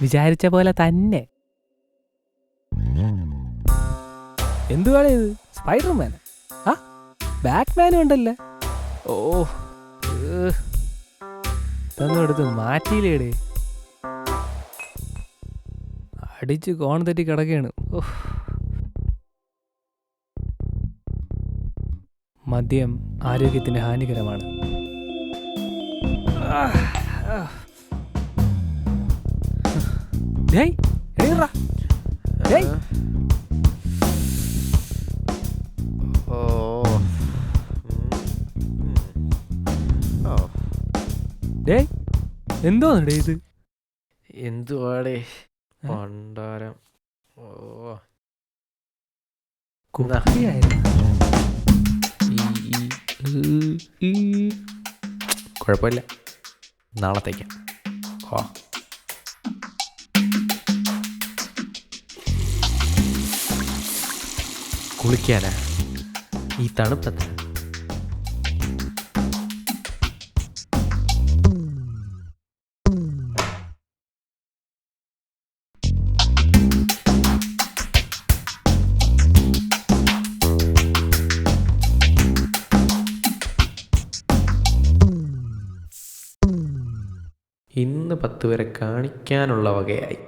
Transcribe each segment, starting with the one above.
വിചാരിച്ച പോലെ തന്നെ. എന്തുവാണ് ഇത്? സ്പൈഡർമാൻ? ആ, ബാറ്റ്മാനും ഉണ്ടല്ലേ? ഓ, ഇതൊന്നും എടുത്ത് മാറ്റിയില്ലേടേ. അടിച്ച് കോൺ തെറ്റി കിടക്കുകയാണ്. മദ്യം ആരോഗ്യത്തിന് ഹാനികരമാണ്. എന്തോന്നടേ ഇത്? എന്തുവാടേ പണ്ടാരം? കുഴപ്പമില്ല, നാളത്തേക്കാം. കുളിക്കാനാ ഈ തണുപ്പത്ത്? ഇന്ന് 10 വരെ കാണിക്കാനുള്ള വകയായി.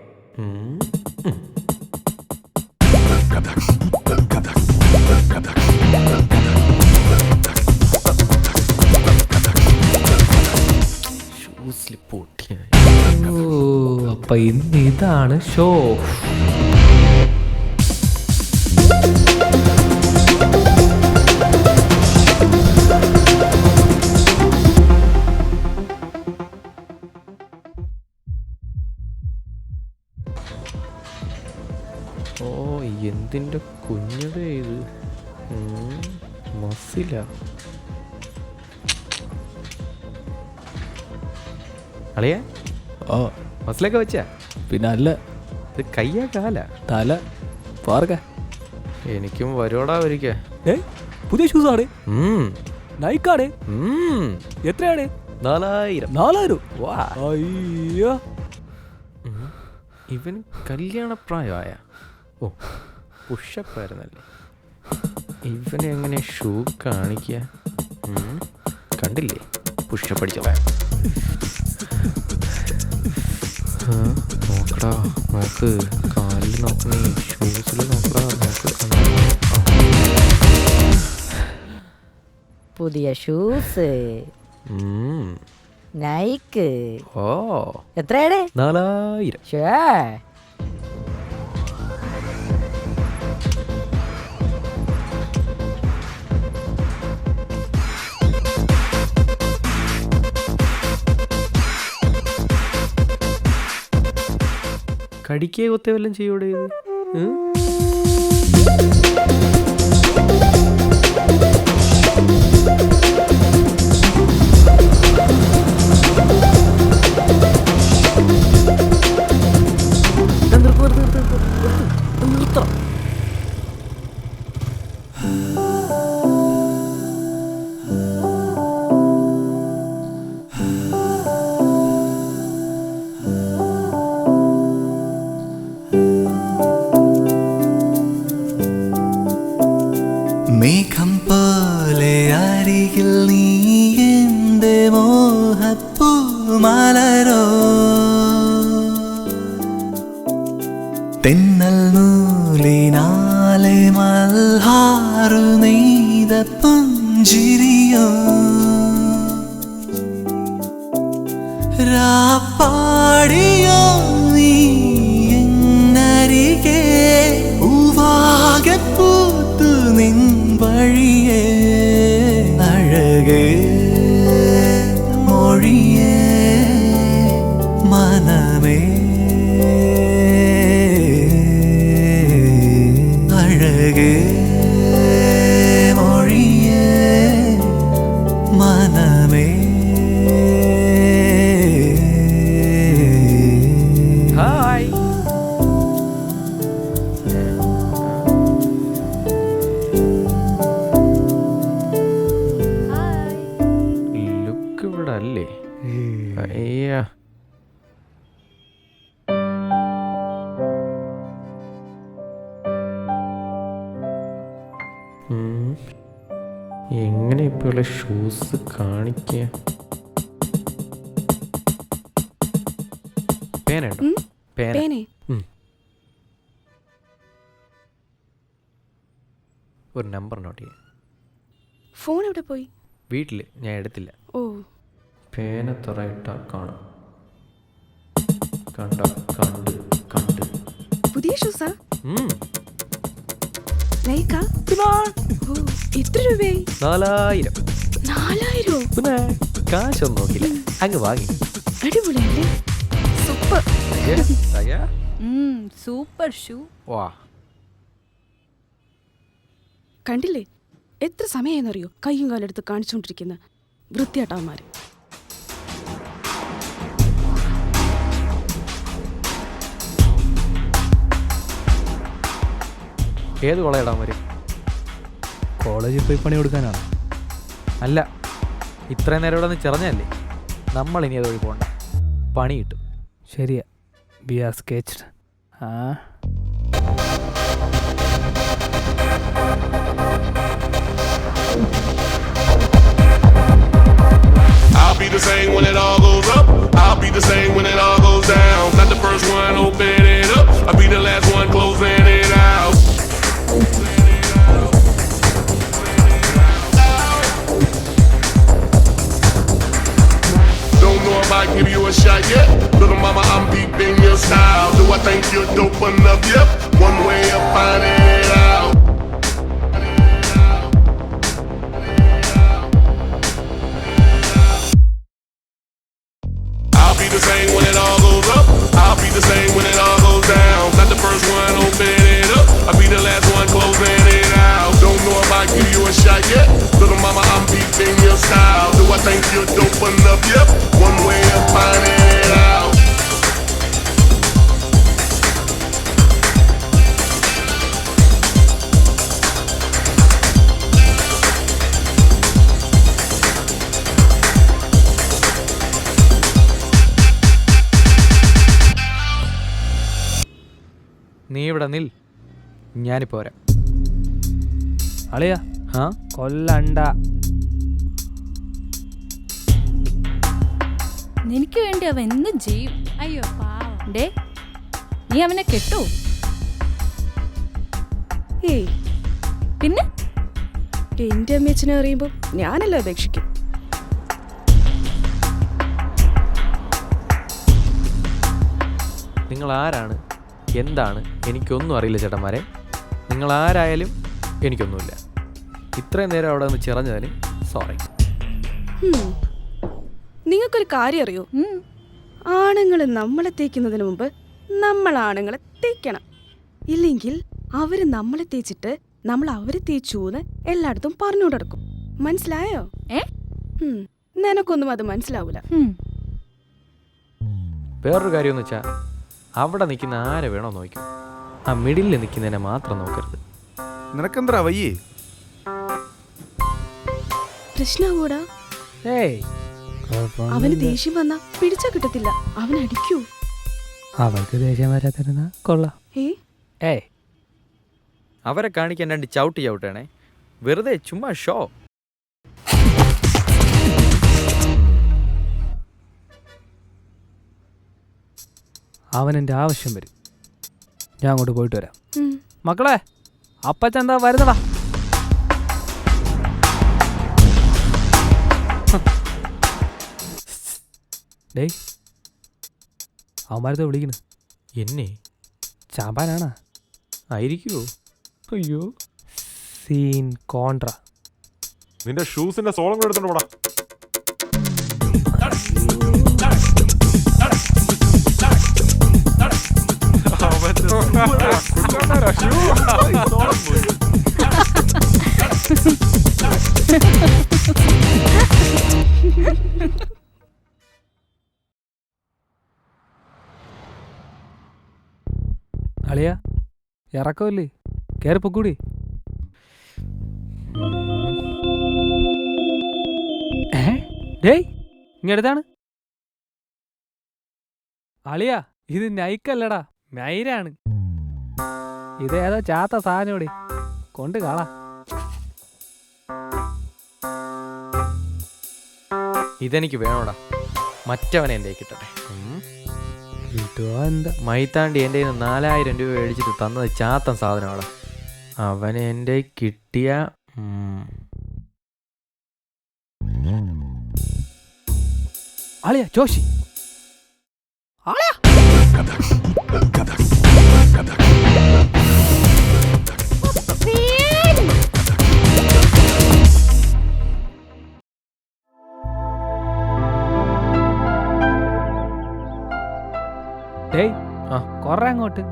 അപ്പൊ ഇന്ന് ഇതാണ് ഷോ. ഓ, എന്തിൻ്റെ കുഞ്ഞതേ ഇത്? മസില. അളിയ, ഓ, മസിലൊക്കെ വെച്ചാ? പിന്നെ അല്ല, ഇത് കയ്യാ കാല? തല പാർക്ക. എനിക്കും വരോടാ ഒരിക്കൽ. പുതിയ ഷൂസ് ആണ്, നൈക്കാണ്. എത്രയാണ്? 4000. 4000? വാ, അയ്യോ, ഇവൻ കല്യാണപ്രായമായ. ഓ, പുഷപ്പായിരുന്നല്ലേ. ഇവനെ എങ്ങനെ ഷൂ കാണിക്കുക? കണ്ടില്ലേ, പുഷപ്പടിച്ചോളാം. നോക്കടാ, നോക്ക്, കാലിൽ നോക്കണേ, ഷൂസിൽ നോക്കടാ, നോക്ക്. പുതിയ ഷൂസ്, നൈക്ക്. ഓ, എത്രയാണ്? 4000. കടിക്കേ കൊത്തേ വല്ലതും ചെയ്യൂടെ ഇത്? മേഘം പോലെ അരികിൽ നീ എൻ്റെ മോഹപ്പൂ മലരോ, തെന്നൽ നൂലിനാലെ മൽഹാറു നെയ്ത പുഞ്ചിരിയോ, രാപ്പാടിയോ നീ എന്നരികെ പൂവാകെ പൂത്തു നിൻ വഴിയേ, അഴകേ മൊഴിയേ മനമേ, അഴകേ മൊഴിയേ മനമേ. ഹായ്. ലുക്ക് ഇവിടെ അല്ലേ? അയ്യാ, എങ്ങനെ ഇപ്പോഴുള്ള ഷൂസ് കാണിക്കുക? പേനുണ്ടോ? പേന. ഒരു നമ്പർ നോട്ട് ചെയ്യാം. ഫോൺ എവിടെ പോയി? വീട്ടിൽ, ഞാൻ എടുത്തില്ല. ഓ, പേന തുറയിട്ട കാണും. കണ്ടോ? കണ്ട് കണ്ട്. പുതിയ ഷൂസാ? നൈക്കാ? ഓ, എത്ര രൂപയായി? 4000. 4000? പിന്നെ കാശൊന്നും നോക്കില്ല, അങ്ങ് വാങ്ങി. അടിപൊളിയല്ലേ? സൂപ്പർ. Super shoe. വാ, കണ്ടില്ലേ, എത്ര സമയമെന്നറിയോ കയ്യും കാലെടുത്ത് കാണിച്ചുകൊണ്ടിരിക്കുന്ന വൃത്തിയാട്ടന്മാര്. ഏത് കൊളയിടാൻ വരും? കോളേജിൽ പോയി പണി കൊടുക്കാനാണ്. അല്ല, ഇത്രയും നേരം ഇവിടെ നിന്ന് ചെറഞ്ഞല്ലേ, നമ്മളിനി അത് വഴി പോകണ്ട, പണി കിട്ടും. ശരിയാ, we are sketched. I'll be the same when it all goes up. I'll be the same when it all goes down. Not the first one opening it up. I'll be the last one closing it out. Don't know if I give you a shot yet. Little mama, I'm deep in your style. Do I think you're dope enough? Yep. One way of finding it out. I'll be the same when it all goes up. I'll be the same when it all goes down. Not the first one opening it up. I'll be the last one closing it out. Don't know if I give you a shot yet. Little mama, I'm deep in your style. Do I think you're dope enough? Yep. One way of finding it out. ഇവിടെ നിൽ, ഞാനിപ്പോൾ വരാം. അളിയ ആ കൊല്ലണ്ട. നിനക്ക് വേണ്ടി അവൻ എന്തും ചെയ്യും. അയ്യോ പാവം. ഡേ, നീ അവനെ കെട്ടു? ഏയ്, പിന്നെ എന്റെ അമ്മച്ചനെ അറിയുമ്പോ ഞാനല്ല അപേക്ഷിക്കും. നിങ്ങൾ ആരാണ്, എന്താണ്, എനിക്കൊന്നും അറിയില്ല ചേട്ടന്മാരെ. നിങ്ങൾ ആരായാലും എനിക്കൊന്നുമില്ല. ഇത്രയും നേരം അവിടെ നിന്ന് ചിറഞ്ഞതിന് സോറി. നിങ്ങൾക്കൊരു കാര്യം അറിയോ? ആണുങ്ങൾ നമ്മളെ തേക്കുന്നതിന് മുമ്പ് നമ്മൾ ആണുങ്ങളെ തേക്കണം. ഇല്ലെങ്കിൽ അവര് നമ്മളെ തേച്ചിട്ട് നമ്മൾ അവരെ തേച്ചൂന്ന് എല്ലായിടത്തും പറഞ്ഞുകൊണ്ട് നടക്കും. മനസ്സിലായോ? നിനക്കൊന്നും അത് മനസ്സിലാവൂല. വേറൊരു കാര്യം എന്ന് വെച്ചാൽ അവിടെ നിൽക്കുന്ന ആരെ വേണോ നോക്കും, ആ മിഡിലിൽ നിൽക്കുന്നതിനെ മാത്രം നോക്കരുത്. നിനക്കെന്താ വയ്യേ? പ്രശ്നാവൂടാ. ഏയ് അവന് ദേഷ്യം വന്നാ പിടിച്ചാ കിട്ടത്തില്ല, അവൻ അടിക്കൂ. അവൾക്ക് ദേഷ്യം വരാത്തിരുന്ന കൊള്ളാം. ഏയ് അവരെ കാണിക്കാൻ രണ്ട് ചവിട്ടണേ, വെറുതെ ചുമ്മാ ഷോ. അവൻ എൻ്റെ ആവശ്യം വരും, ഞാൻ അങ്ങോട്ട് പോയിട്ട് വരാം. മക്കളെ, അപ്പച്ചെന്താ വരുന്നടാ. ഡേയ്, അവന്മാരത്തെ വിളിക്കണ്. എന്നെ ചാമ്പാനാണാ? ആയിരിക്കുമോ? അയ്യോ, സീൻ കോൺട്ര. നിന്റെ ഷൂസിന്റെ സോളം കൂടെ എടുത്തോണ്ട് പോടാ. അളിയ, ഇറക്കമില്ലേ? കയറി പൊക്കൂടി. ഡേയ്, ഇങ്ങടുത്താണ്. അളിയ, ഇത് നൈക്കല്ലടാ, നൈരാണ്. ഇതേതോ ചാത്ത സാധനോടെ കൊണ്ട് കാണാ. ഇതെനിക്ക് വേണോടാ, മറ്റവനെ എൻ്റെ കിട്ടട്ടെ. കിട്ടുവോ എന്താ? മൈത്താണ്ടി എൻ്റെ 4000 രൂപ മേടിച്ചിട്ട് തന്നത് ചാത്തൻ സാധനമാണ്. അവനെ എൻ്റെ കിട്ടിയ അളിയ ജോഷി, ഡേയ് കൊറേ അങ്ങോട്ട്.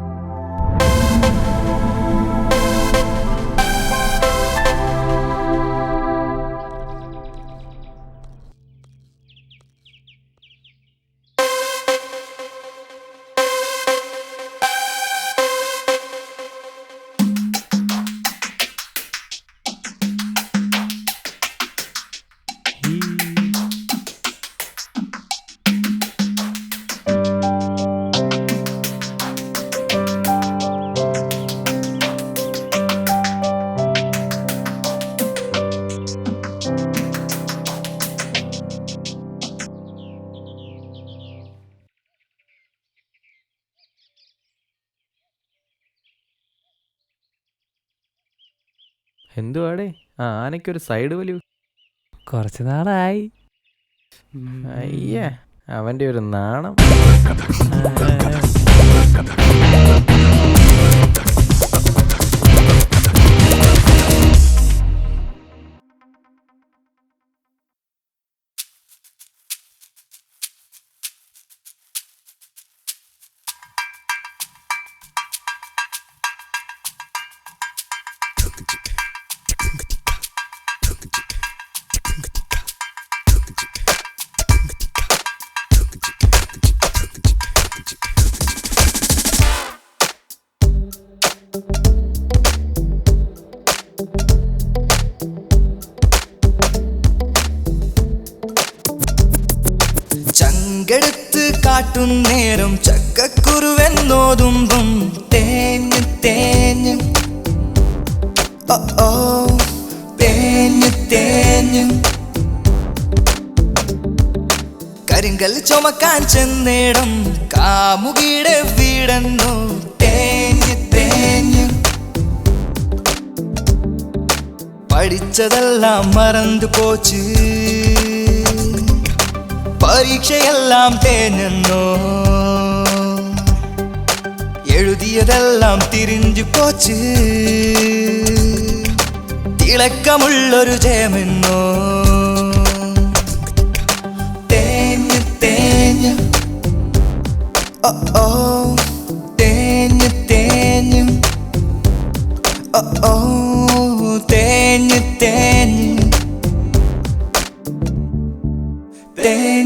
എന്തുവാടേ? ആനയ്ക്കൊരു സൈഡ് വലിവ്. കുറച്ച് നാളായി. അയ്യേ, അവൻ്റെ ഒരു നാണം. ചങ്കെടുത്ത് കാട്ടും നേരം ചക്കക്കുരുവെന്നോതുമ്പം തേഞ്ഞ് തേഞ്ഞ് ഓ തേഞ്ഞ് തേഞ്ഞ് കരിങ്കൽ ചുമക്കാൻ ചെന്നേടം കാമുകിയുടെ വീടെന്നോ തേഞ്ഞ് തേഞ്ഞ് പഠിച്ചതെല്ലാം മറന്നു പോച്ച് പരീക്ഷയെല്ലാം തേഞ്ഞെന്നോ എഴുതിയതെല്ലാം തിരിഞ്ഞു പോച്ച് തിളക്കമുള്ളൊരു ജയമെന്നോ തേഞ്ഞ് തേഞ്ഞ് ഓ തേഞ്ഞ് തേഞ്ഞ് ഓ തേഞ്ഞ് തേഞ്ഞ് തേഞ്ഞ്